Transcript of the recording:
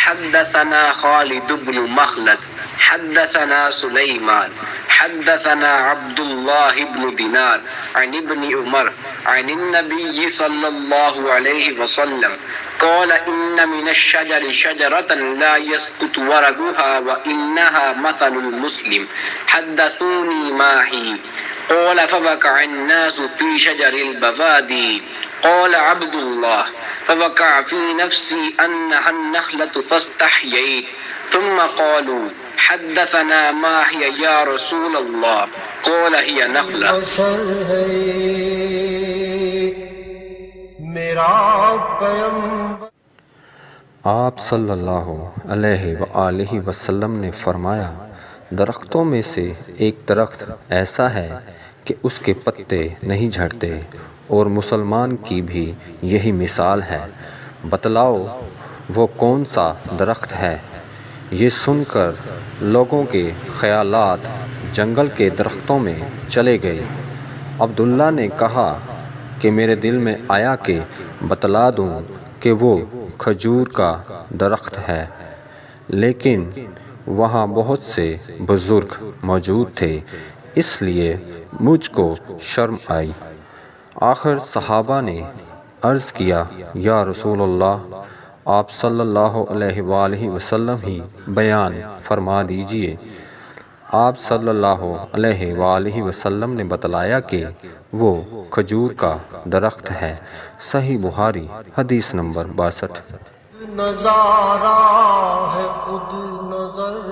حدثنا خالد بن مخلد حدثنا سليمان حدثنا عبد الله بن دينار عن ابن عمر عن النبي صلى الله عليه وسلم قال إن من الشجر شجرة لا يسقط ورقها وإنها مثل المسلم حدثوني ما هي قال فوقع الناس في شجر البوادي قال عبد الله فوقع في نفسي أنها النخلة فاستحييت ثم قالوا حدثنا ما هي يا رسول الله قال هي نخلة. آپ صلی اللہ علیہ وآلہ وسلم نے فرمایا، درختوں میں سے ایک درخت ایسا ہے کہ اس کے پتے نہیں جھڑتے، اور مسلمان کی بھی یہی مثال ہے، بتلاؤ وہ کون سا درخت ہے؟ یہ سن کر لوگوں کے خیالات جنگل کے درختوں میں چلے گئے۔ عبداللہ نے کہا کہ میرے دل میں آیا کہ بتلا دوں کہ وہ کھجور کا درخت ہے، لیکن وہاں بہت سے بزرگ موجود تھے، اس لیے مجھ کو شرم آئی۔ آخر صحابہ نے عرض کیا، یا رسول اللہ، آپ صلی اللہ علیہ وآلہ وسلم ہی بیان فرما دیجئے۔ آپ صلی اللہ علیہ وآلہ وسلم نے بتلایا کہ وہ کھجور کا درخت ہے۔ صحیح بخاری حدیث نمبر 62۔ نظارہ ہے خود نظر